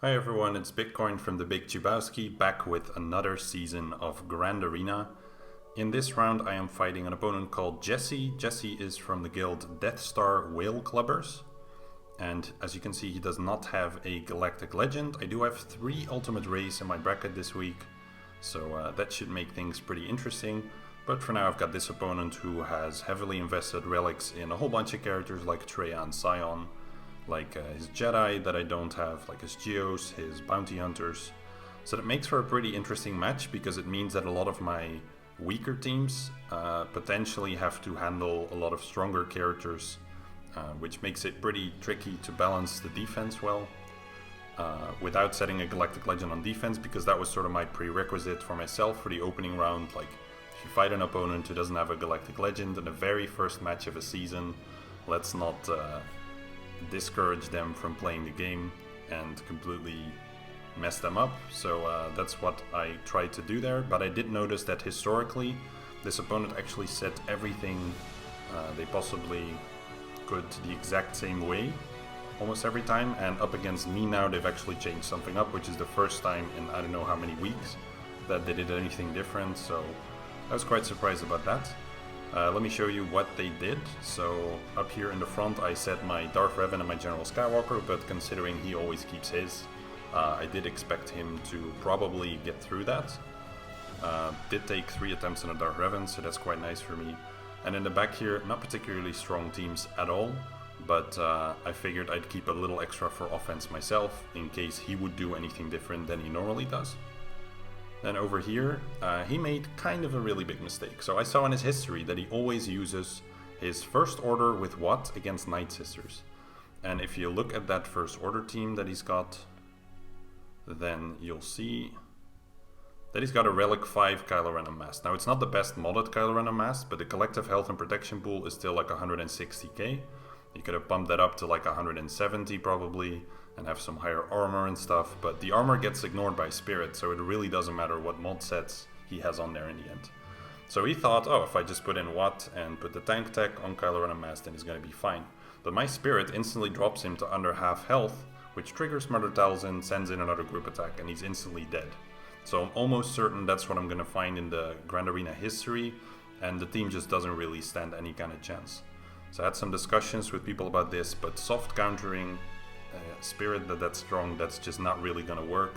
Hi everyone, it's Bitcoin from the Big Chubowski back with another season of Grand Arena. In this round I am fighting an opponent called Jesse. Jesse is from the guild Death Star Whale Clubbers. And as you can see, he does not have a Galactic Legend. I do have 3 Ultimate Rays in my bracket this week, so that should make things pretty interesting. But for now I've got this opponent who has heavily invested relics in a whole bunch of characters like Treya and Scion, like his Jedi that I don't have, like his Geos, his Bounty Hunters. So that makes for a pretty interesting match because it means that a lot of my weaker teams potentially have to handle a lot of stronger characters, which makes it pretty tricky to balance the defense well without setting a Galactic Legend on defense, because that was sort of my prerequisite for myself for the opening round. Like, if you fight an opponent who doesn't have a Galactic Legend in the very first match of a season, let's not discourage them from playing the game and completely mess them up. So that's what I tried to do there, but I did notice that historically this opponent actually set everything they possibly could the exact same way almost every time, and up against me now they've actually changed something up, which is the first time in I don't know how many weeks that they did anything different, so I was quite surprised about that. Let me show you what they did. So up here in the front I set my Darth Revan and my General Skywalker, but considering he always keeps his, I did expect him to probably get through that. Did take 3 attempts on a Darth Revan, so that's quite nice for me. And in the back here, not particularly strong teams at all, but I figured I'd keep a little extra for offense myself in case he would do anything different than he normally does. Then over here, he made kind of a really big mistake. So I saw in his history that he always uses his First Order with what against Night Sisters. And if you look at that First Order team that he's got, then you'll see that he's got a Relic 5 Kylo Ren Unmasked. Now it's not the best modded Kylo Ren Unmasked, but the collective health and protection pool is still like 160k. You could have bumped that up to like 170 probably, and have some higher armor and stuff, but the armor gets ignored by Spirit, so it really doesn't matter what mod sets he has on there in the end. So he thought, oh, if I just put in Watt and put the tank tech on Kylo Ren Unmasked, then he's going to be fine. But my Spirit instantly drops him to under half health, which triggers Mother Talzin, sends in another group attack, and he's instantly dead. So I'm almost certain that's what I'm going to find in the Grand Arena history, and the team just doesn't really stand any kind of chance. So I had some discussions with people about this, but soft countering Spirit that's strong, that's just not really going to work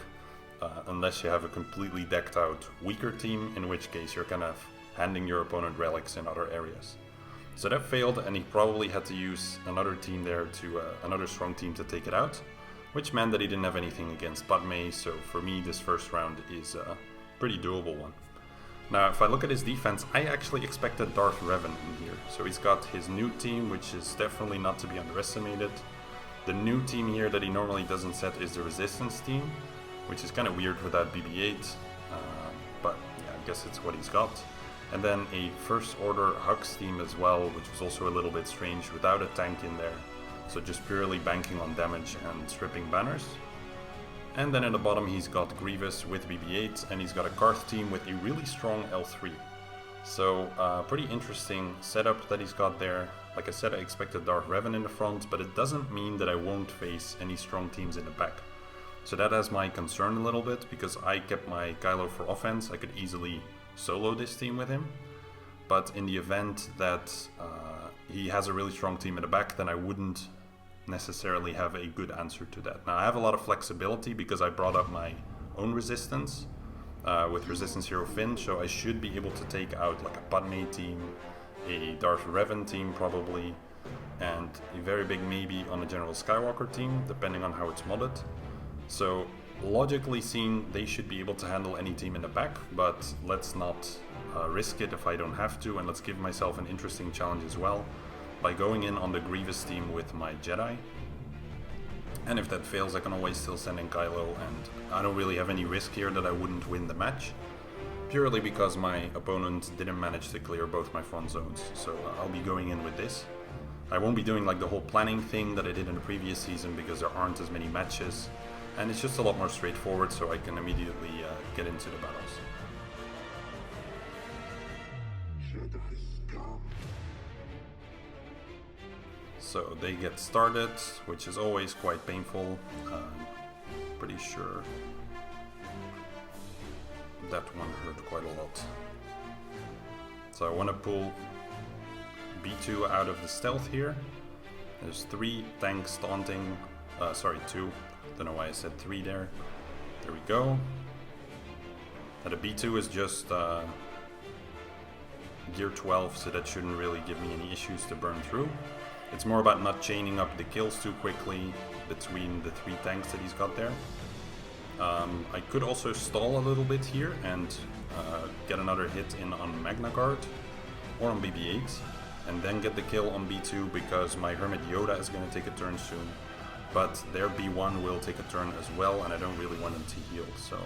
unless you have a completely decked out weaker team, in which case you're kind of handing your opponent relics in other areas. So that failed, and he probably had to use another team there to another strong team to take it out, which meant that he didn't have anything against Padme. So for me this first round is a pretty doable one. Now if I look at his defense, I actually expected Darth Revan in here. So he's got his new team, which is definitely not to be underestimated. The new team here that he normally doesn't set is the Resistance team, which is kind of weird without BB-8, but yeah, I guess it's what he's got. And then a First Order Hux team as well, which was also a little bit strange without a tank in there, so just purely banking on damage and stripping banners. And then at the bottom he's got Grievous with BB-8, and he's got a Karth team with a really strong L3. So pretty interesting setup that he's got there. Like I said, I expected Darth Revan in the front, but it doesn't mean that I won't face any strong teams in the back. So that has my concern a little bit, because I kept my Kylo for offense. I could easily solo this team with him. But in the event that he has a really strong team in the back, then I wouldn't necessarily have a good answer to that. Now I have a lot of flexibility because I brought up my own resistance with Resistance Hero Finn, so I should be able to take out like a Padme team, a Darth Revan team probably, and a very big maybe on a General Skywalker team, depending on how it's modded. So logically seen, they should be able to handle any team in the back, but let's not risk it if I don't have to, and let's give myself an interesting challenge as well by going in on the Grievous team with my Jedi. And if that fails, I can always still send in Kylo, and I don't really have any risk here that I wouldn't win the match, purely because my opponent didn't manage to clear both my front zones. So I'll be going in with this. I won't be doing like the whole planning thing that I did in the previous season, because there aren't as many matches, and it's just a lot more straightforward, so I can immediately get into the battles. So they get started, which is always quite painful. pretty sure that one hurt quite a lot. So I want to pull B2 out of the stealth here. There's 3 tanks taunting, sorry 2, don't know why I said 3 there. There we go. And the B2 is just gear 12, so that shouldn't really give me any issues to burn through. It's more about not chaining up the kills too quickly between the 3 tanks that he's got there. I could also stall a little bit here and get another hit in on Magna Guard or on BB-8, and then get the kill on B2 because my Hermit Yoda is going to take a turn soon. But their B1 will take a turn as well, and I don't really want him to heal. So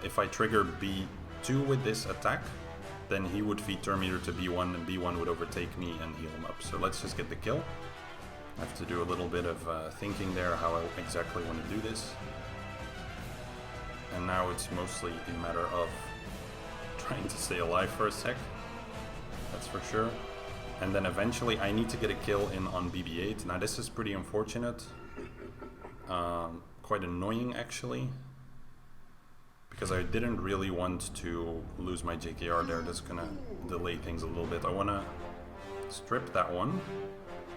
if I trigger B2 with this attack, then he would feed turn meter to B1, and B1 would overtake me and heal him up. So let's just get the kill. I have to do a little bit of thinking there how I exactly want to do this. And now it's mostly a matter of trying to stay alive for a sec. That's for sure. And then eventually I need to get a kill in on BB-8. Now this is pretty unfortunate. Quite annoying actually. Because I didn't really want to lose my JKR there. That's gonna delay things a little bit. I wanna strip that one.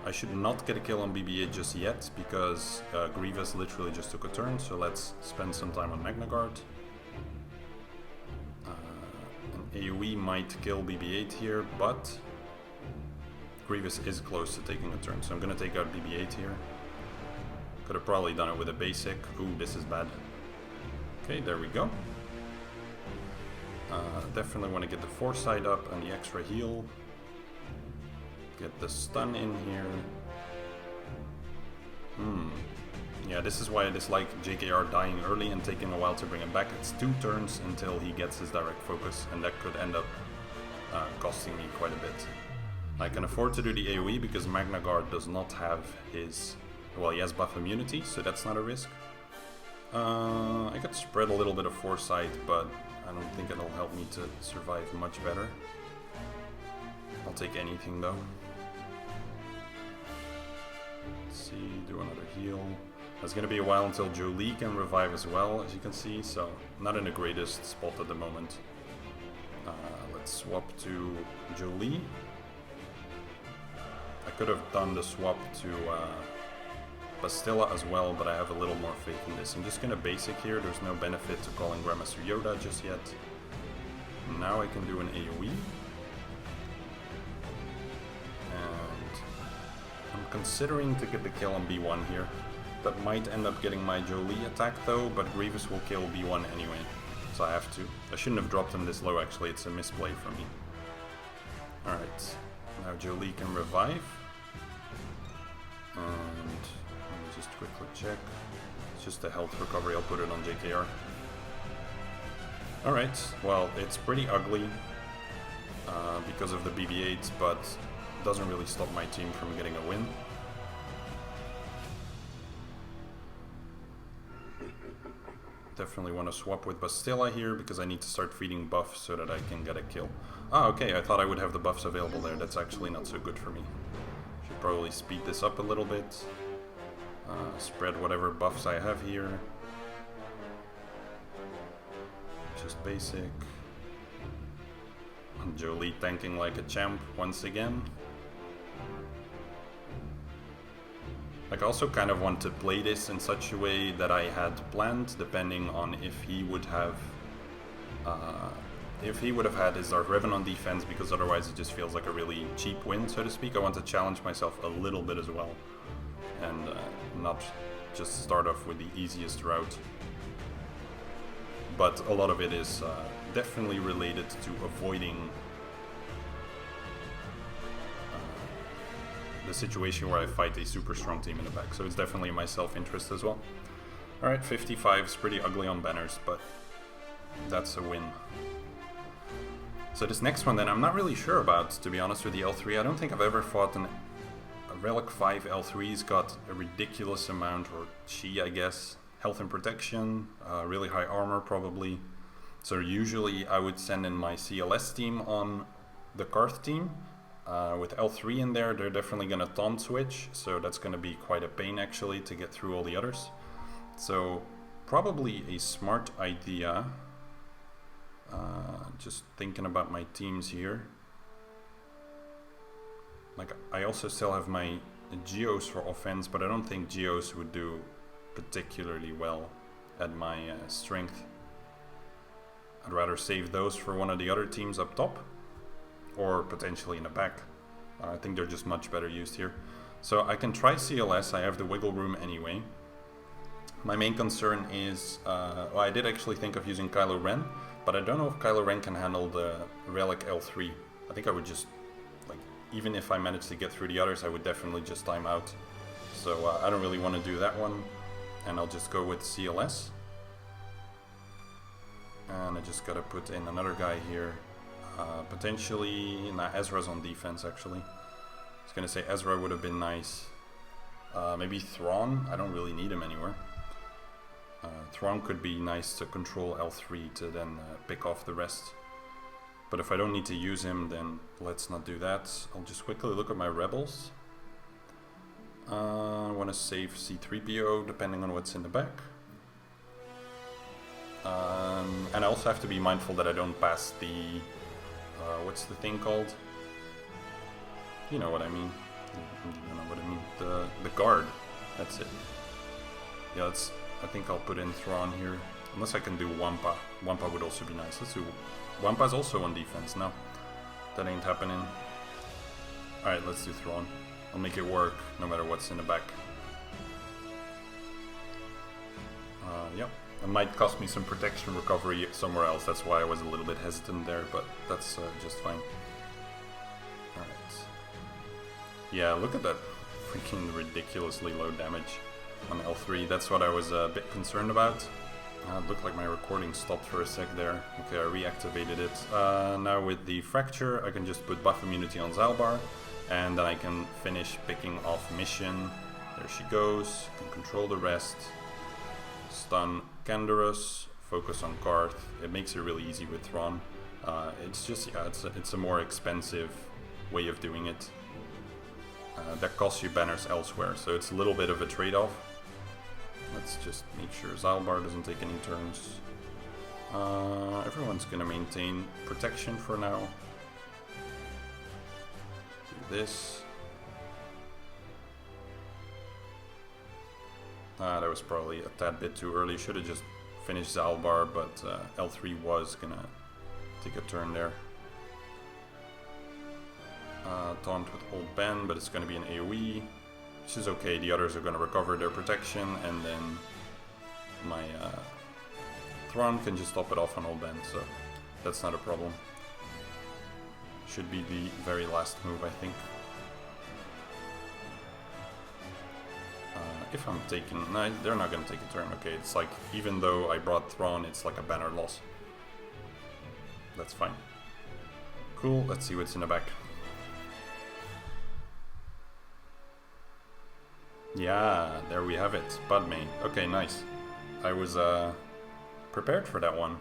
I should not get a kill on BB-8 just yet, because Grievous literally just took a turn, so let's spend some time on Magna Guard. An AoE might kill BB-8 here, but Grievous is close to taking a turn, so I'm going to take out BB-8 here. Could have probably done it with a basic. Ooh, this is bad. Okay, there we go. Definitely want to get the foresight up and the extra heal. Get the stun in here. Yeah, this is why I dislike JKR dying early and taking a while to bring him back. It's 2 turns until he gets his direct focus, and that could end up costing me quite a bit. I can afford to do the AoE because Magna Guard does not have his... well, he has buff immunity, so that's not a risk. I could spread a little bit of foresight, but I don't think it'll help me to survive much better. I'll take anything though. Let's see, do another heal. It's gonna be a while until Jolie can revive as well, as you can see, so not in the greatest spot at the moment. Let's swap to Jolie. I could have done the swap to Bastilla as well, but I have a little more faith in this. I'm just gonna basic here, there's no benefit to calling Grandmaster Yoda just yet. Now I can do an AoE. I'm considering to get the kill on B1 here. That might end up getting my Jolie attack though, but Grievous will kill B1 anyway. So I have to. I shouldn't have dropped him this low actually, it's a misplay for me. Alright, now Jolie can revive. And let me just quickly check. It's just a health recovery, I'll put it on JKR. Alright, well it's pretty ugly because of the BB-8, but doesn't really stop my team from getting a win. Definitely want to swap with Bastilla here because I need to start feeding buffs so that I can get a kill. Ah, okay, I thought I would have the buffs available there. That's actually not so good for me. Should probably speed this up a little bit. Spread whatever buffs I have here. Just basic. Jolie tanking like a champ once again. Like, I also kind of want to play this in such a way that I had planned, depending on if he would have had his Dark Revan on defense, because otherwise it just feels like a really cheap win, so to speak. I want to challenge myself a little bit as well, and not just start off with the easiest route. But a lot of it is definitely related to avoiding the situation where I fight a super strong team in the back, so it's definitely in my self-interest as well. Alright, 55 is pretty ugly on banners, but that's a win. So this next one then I'm not really sure about, to be honest with the L3. I don't think I've ever fought a Relic 5 L3's got a ridiculous amount, or chi I guess, health and protection, really high armor probably. So usually I would send in my CLS team on the Karth team. With L3 in there, they're definitely going to taunt switch, so that's going to be quite a pain actually to get through all the others. So probably a smart idea. Just thinking about my teams here. Like, I also still have my Geos for offense, but I don't think Geos would do particularly well at my strength. I'd rather save those for one of the other teams up top, or potentially in the back. I think they're just much better used here. So I can try CLS, I have the wiggle room anyway. My main concern is, well, I did actually think of using Kylo Ren, but I don't know if Kylo Ren can handle the Relic L3. I think I would just, like, even if I managed to get through the others, I would definitely just time out. So I don't really want to do that one, and I'll just go with CLS. And I just gotta put in another guy here. Potentially, nah, Ezra's on defense actually. I was gonna say Ezra would have been nice. Maybe Thrawn, I don't really need him anywhere. Thrawn could be nice to control L3 to then pick off the rest. But if I don't need to use him, then let's not do that. I'll just quickly look at my rebels. I want to save C-3PO depending on what's in the back. And I also have to be mindful that I don't pass the... what's the thing called? You know what I mean. You know what I mean. The guard. That's it. Yeah, I think I'll put in Thrawn here. Unless I can do Wampa. Wampa would also be nice. Let's do... Wampa's also on defense. No. That ain't happening. Alright, let's do Thrawn. I'll make it work no matter what's in the back. Yep. It might cost me some protection recovery somewhere else. That's why I was a little bit hesitant there, but that's just fine. Alright. Yeah, look at that freaking ridiculously low damage on L3. That's what I was a bit concerned about. It looked like my recording stopped for a sec there. Okay, I reactivated it. Now with the fracture, I can just put buff immunity on Zalbar, and then I can finish picking off mission. There she goes. Can control the rest. Stun Canderous. Focus on Karth. It makes it really easy with Thrawn. It's just, yeah, it's a more expensive way of doing it. That costs you banners elsewhere, so it's a little bit of a trade-off. Let's just make sure Zalbar doesn't take any turns. Everyone's gonna maintain protection for now. Do this. That was probably a tad bit too early. Should have just finished Zalbar, but L3 was gonna take a turn there. Taunt with Old Ben, but it's gonna be an AoE. Which is okay, the others are going to recover their protection, and then my Thrawn can just top it off on Old Ben, so that's not a problem. Should be the very last move, I think. If I'm taking... No, they're not going to take a turn. Okay, it's like, even though I brought Thrawn, it's like a banner loss. That's fine. Cool, let's see what's in the back. Yeah, there we have it. Padme. Okay, nice. I was prepared for that one.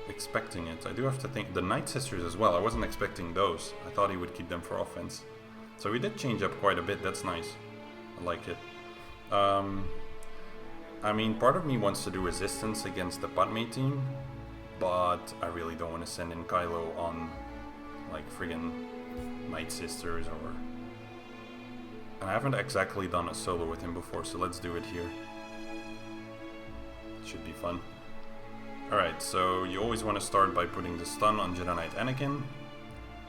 Expecting it. I do have to think... The Night Sisters as well. I wasn't expecting those. I thought he would keep them for offense. So we did change up quite a bit. That's nice. I like it. I mean, part of me wants to do resistance against the Padme team, but I really don't want to send in Kylo on, like, friggin' Night Sisters or... And I haven't exactly done a solo with him before, so let's do it here. Should be fun. Alright, so you always want to start by putting the stun on Jedi Knight Anakin.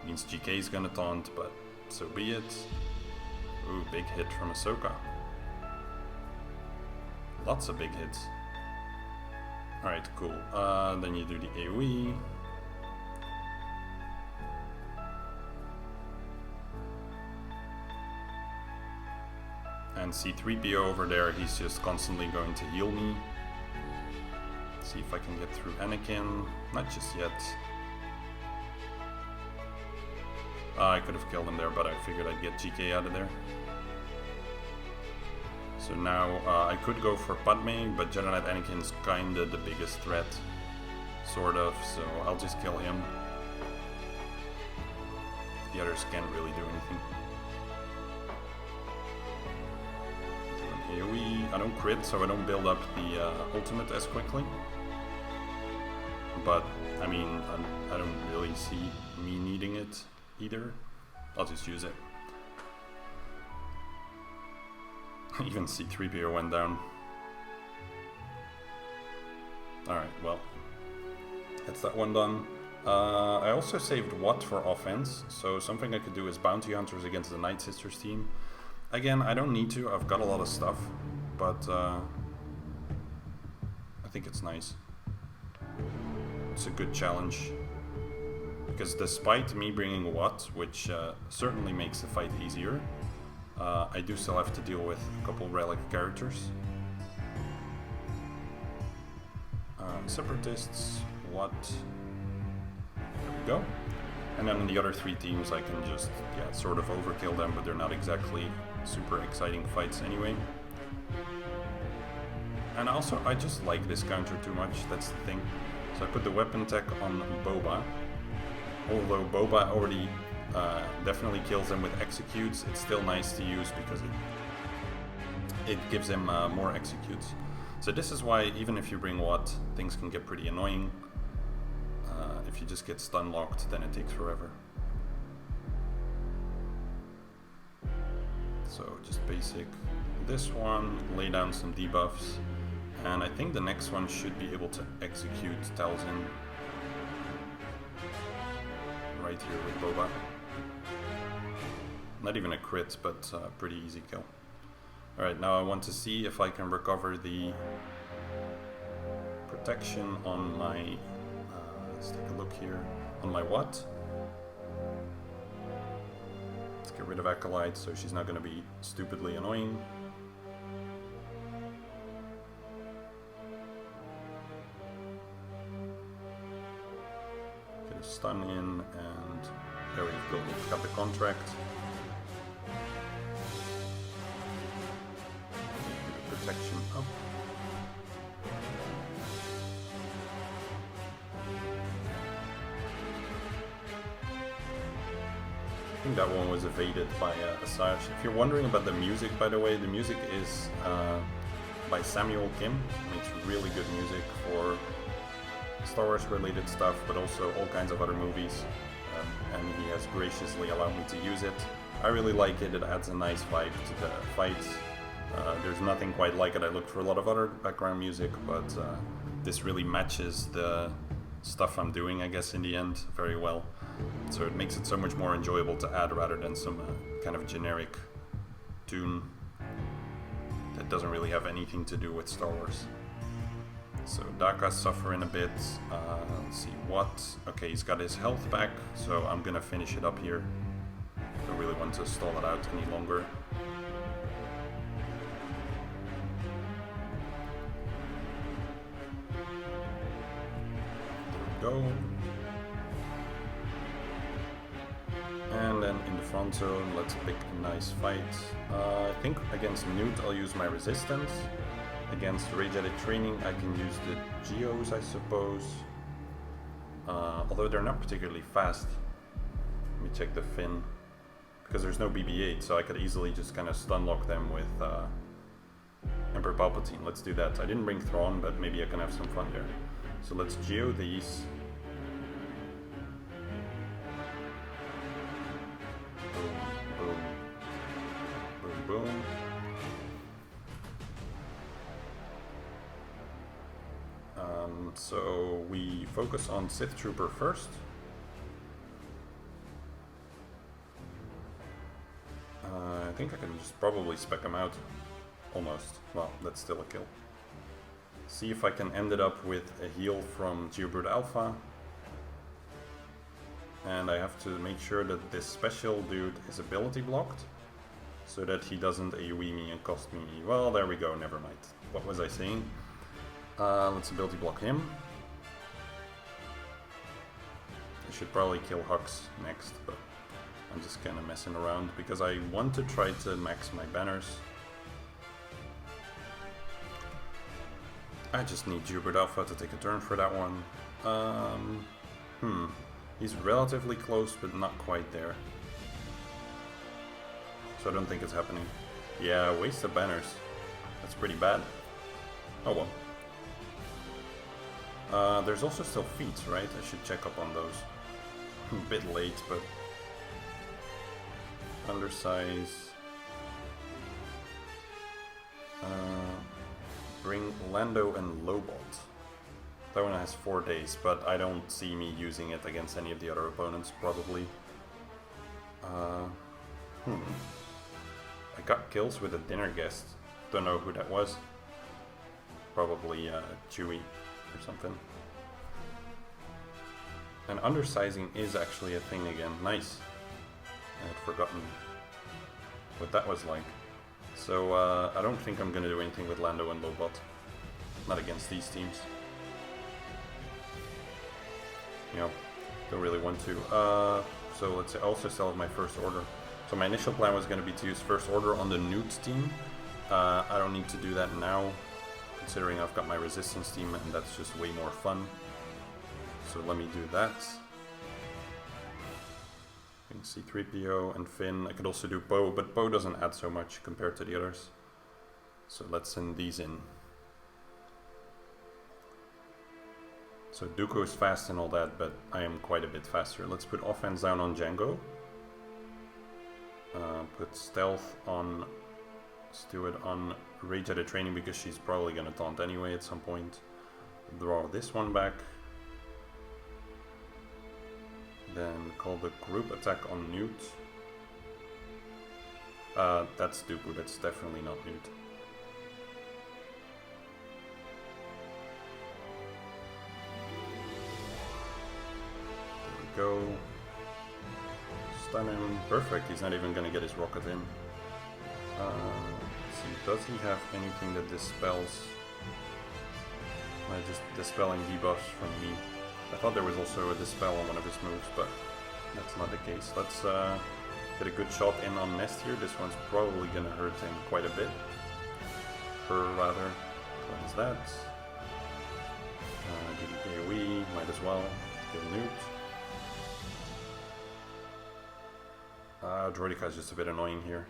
Means GK is gonna taunt, but so be it. Ooh, big hit from Ahsoka. Lots of big hits. Alright, cool. Then you do the AoE. And C-3PO over there, he's just constantly going to heal me. See if I can get through Anakin. Not just yet. I could have killed him there, but I figured I'd get GK out of there. So now I could go for Padme, but Jedi Knight Anakin's kinda the biggest threat. Sort of, so I'll just kill him. The others can't really do anything. Do an AoE, I don't crit, so I don't build up the ultimate as quickly. But, I mean, I don't really see me needing it either. I'll just use it. Even C-3PO went down. Alright, well, that's that one done. I also saved Watt for offense, so something I could do is Bounty Hunters against the Night Sisters team. Again, I don't need to, I've got a lot of stuff, but I think it's nice. It's a good challenge. Because despite me bringing Watt, which certainly makes the fight easier, I do still have to deal with a couple relic characters. Separatists, Watt. There we go. And then the other three teams I can just, yeah, sort of overkill them, but they're not exactly super exciting fights anyway. And also, I just like this counter too much, that's the thing. So I put the weapon tech on Boba. Although Boba already definitely kills them with executes, it's still nice to use because it gives him more executes. So this is why, even if you bring Watt, things can get pretty annoying. If you just get stun locked, then it takes forever. So just basic this one, lay down some debuffs, and I think the next one should be able to execute Talzin right here with Boba. Not even a crit, but pretty easy kill. Alright, now I want to see if I can recover the protection on my, let's take a look here, on my Watt. Let's get rid of Acolyte so she's not going to be stupidly annoying. Get a stun in, and there we go, we've got the contract. Protection up. I think that one was evaded by Asajj. If you're wondering about the music, by the way, the music is by Samuel Kim. He makes really good music for Star Wars related stuff, but also all kinds of other movies. And he has graciously allowed me to use it. I really like it, it adds a nice vibe to the fights. There's nothing quite like it. I looked for a lot of other background music, but this really matches the stuff I'm doing, I guess, in the end, very well. So it makes it so much more enjoyable to add rather than some kind of generic tune that doesn't really have anything to do with Star Wars. So Daka's suffering a bit. Let's see what. Okay, he's got his health back, so I'm gonna finish it up here. Don't really want to stall it out any longer. Go. And then in the front zone, let's pick a nice fight. I think against Newt I'll use my resistance. Against Rage Edit Training I can use the Geos, I suppose. Although they're not particularly fast. Let me check the Finn. Because there's no BB-8, so I could easily just kind of stun lock them with Emperor Palpatine. Let's do that. I didn't bring Thrawn, but maybe I can have some fun there. So let's Geo these. Boom, boom, boom, boom. So we focus on Sith Trooper first. I think I can just probably spec him out. Almost. Well, that's still a kill. See if I can end it up with a heal from Geobird Alpha. And I have to make sure that this special dude is ability blocked, so that he doesn't AoE me and cost me... Well, there we go, never mind. What was I saying? Let's ability block him. I should probably kill Hux next, but I'm just kind of messing around because I want to try to max my banners. I just need Geobird Alpha to take a turn for that one. He's relatively close, but not quite there. So I don't think it's happening. Yeah, waste of banners. That's pretty bad. Oh well. There's also still feats, right? I should check up on those. A bit late, but... Undersize. Bring Lando and Lobot. That one has 4 days, but I don't see me using it against any of the other opponents, probably. I got kills with a dinner guest. Don't know who that was. Probably Chewie or something. And undersizing is actually a thing again. Nice. I had forgotten what that was like. So I don't think I'm gonna do anything with Lando and Lobot. Not against these teams. You know, don't really want to. So let's say I also still have my first order. So my initial plan was gonna be to use first order on the Newt team. I don't need to do that now, considering I've got my resistance team and that's just way more fun. So let me do that. You can see C-3PO and Finn. I could also do Poe, but Poe doesn't add so much compared to the others. So let's send these in. So Dooku is fast and all that, but I am quite a bit faster. Let's put offense down on Django. Put stealth on... Let's do it on Rage at a Training because she's probably gonna taunt anyway at some point. Draw this one back. Then call the group attack on Newt. That's Dooku, that's definitely not Newt. There we go. Stun him. Perfect, he's not even gonna get his rocket in. Let's see, does he have anything that dispels? Am I just dispelling debuffs from me? I thought there was also a dispel on one of his moves, but that's not the case. Let's get a good shot in on Nest here. This one's probably gonna hurt him quite a bit. Her rather. Cleanse that. Do the AoE, might as well. Kill Newt. Droideka is just a bit annoying here.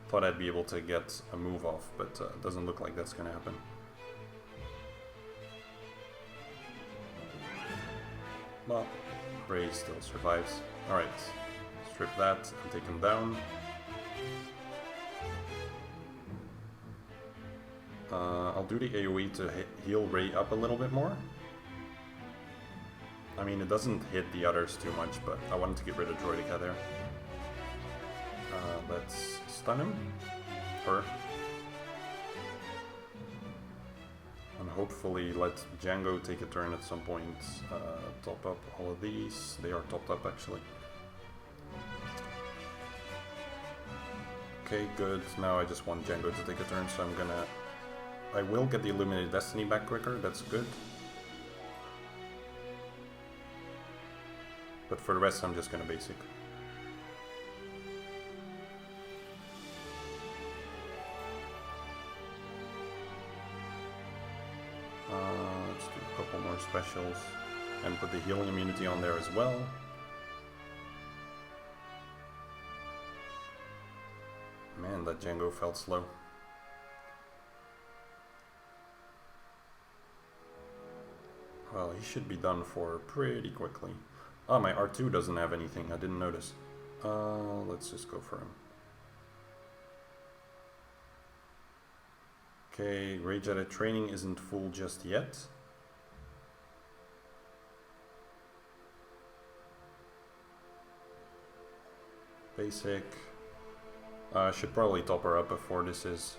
Thought I'd be able to get a move off, but it doesn't look like that's gonna happen. Well, Bray still survives. Alright, strip that and take him down. I'll do the AoE to heal Rey up a little bit more. I mean, it doesn't hit the others too much, but I wanted to get rid of Droideka there. Let's stun him. Her. And hopefully let Django take a turn at some point. Top up all of these. They are topped up actually. Okay, good. Now I just want Django to take a turn, so I will get the Illuminated Destiny back quicker, that's good. But for the rest I'm just gonna basic. Let's do a couple more specials and put the healing immunity on there as well. Man, that Django felt slow. Well, he should be done for pretty quickly. Oh, my R2 doesn't have anything, I didn't notice. Let's just go for him. Okay, Rage at a Training isn't full just yet. Basic. I should probably top her up before this is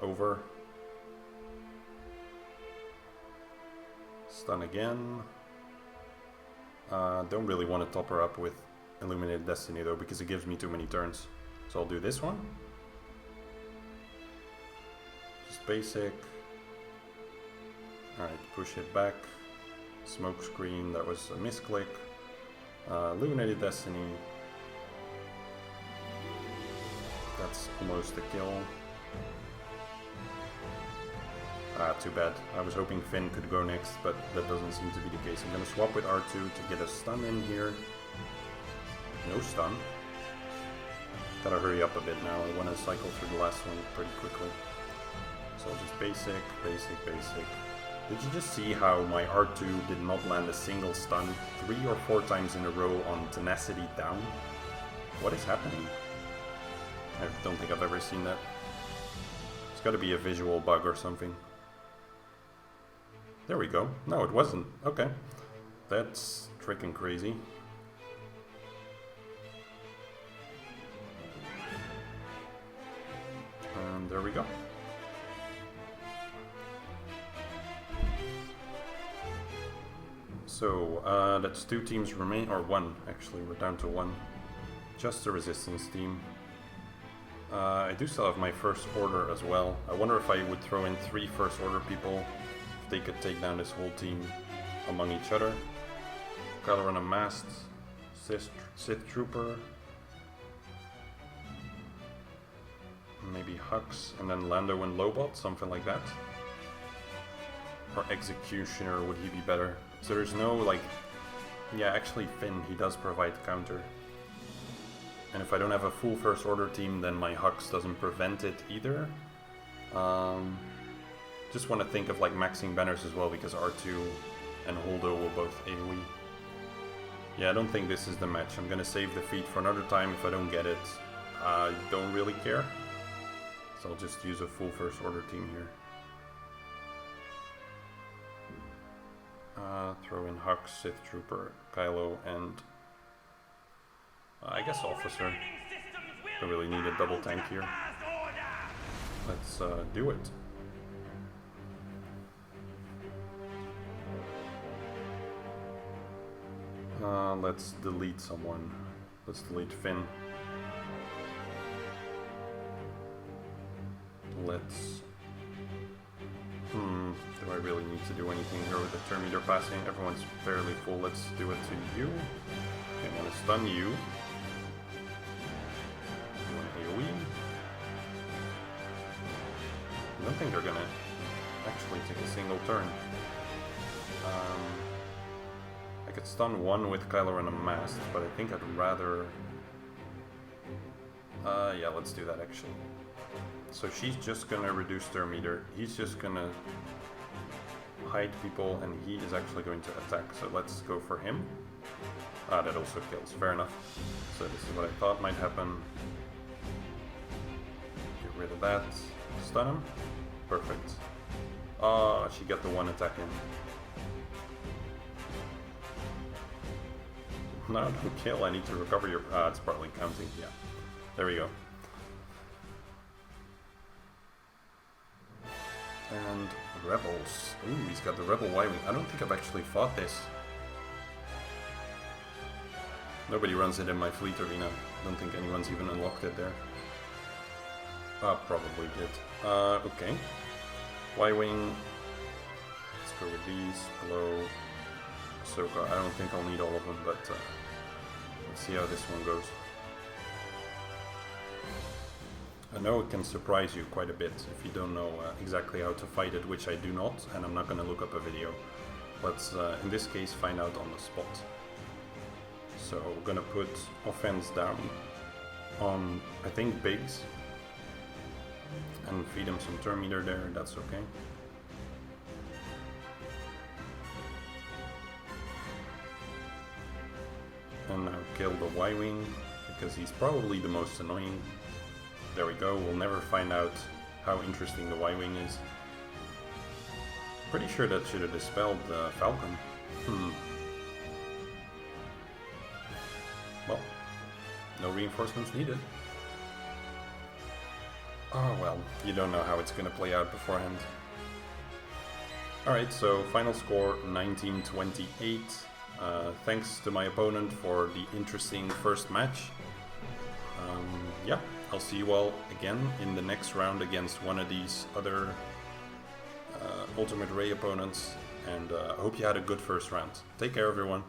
over. Stun again. Don't really want to top her up with Illuminated Destiny though, because it gives me too many turns. So I'll do this one. Just basic. Alright, push it back. Smoke screen, that was a misclick. Illuminated Destiny. That's almost a kill. Too bad. I was hoping Finn could go next, but that doesn't seem to be the case. I'm gonna swap with R2 to get a stun in here. No stun. Gotta hurry up a bit now. I wanna cycle through the last one pretty quickly. So just basic, basic, basic. Did you just see how my R2 did not land a single stun 3 or 4 times in a row on tenacity down? What is happening? I don't think I've ever seen that. It's gotta be a visual bug or something. There we go. No, it wasn't. Okay. That's freaking crazy. And there we go. So, that's 2 teams remain, or 1 actually, we're down to 1. Just the resistance team. I do still have my first order as well. I wonder if I would throw in 3 first order people, if they could take down this whole team among each other. Kylo Ren Unmasked, Sith Trooper, maybe Hux, and then Lando and Lobot, something like that. Or Executioner, would he be better? So there's no like, yeah, actually Finn, he does provide counter. And if I don't have a full first order team, then my Hux doesn't prevent it either. Just want to think of like maxing banners as well, because R2 and Holdo will both AoE. Yeah, I don't think this is the match. I'm gonna save the feat for another time. If I don't get it, I don't really care. So I'll just use a full first order team here. Throw in Hux, Sith Trooper, Kylo, and I guess Officer. I really need a double tank here. Let's do it. Let's delete someone. Let's delete Finn. Let's... do I really need to do anything here with the turn meter passing? Everyone's fairly full. Let's do it to you. Okay, I'm gonna stun you. One AoE. I don't think they're gonna actually take a single turn. I could stun one with Kylo Ren Unmasked, but I think I'd rather... yeah, let's do that actually. So she's just gonna reduce turn meter. He's just gonna hide people, and he is actually going to attack. So let's go for him. Ah, that also kills. Fair enough. So this is what I thought might happen. Get rid of that. Stun him. Perfect. Ah, she got the one attack in. No, don't kill. I need to recover your... Ah, it's partly counting. Yeah. There we go. And Rebels. Ooh, he's got the Rebel Y-Wing. I don't think I've actually fought this. Nobody runs it in my fleet arena. Don't think anyone's even unlocked it there. Probably did. Okay. Y-Wing. Let's go with these. Glow. Ahsoka. I don't think I'll need all of them, but let's see how this one goes. I know it can surprise you quite a bit if you don't know exactly how to fight it, which I do not, and I'm not going to look up a video. Let's, in this case, find out on the spot. So we're going to put offense down on, I think, Biggs, and feed him some turn meter there, that's okay. And now kill the Y-Wing, because he's probably the most annoying. There we go, we'll never find out how interesting the Y-Wing is. Pretty sure that should have dispelled the Falcon. Well, no reinforcements needed. Oh well, you don't know how it's gonna play out beforehand. Alright, so final score 19-28. Thanks to my opponent for the interesting first match. Yeah, I'll see you all again in the next round against one of these other Ultimate Ray opponents, and I hope you had a good first round. Take care, everyone.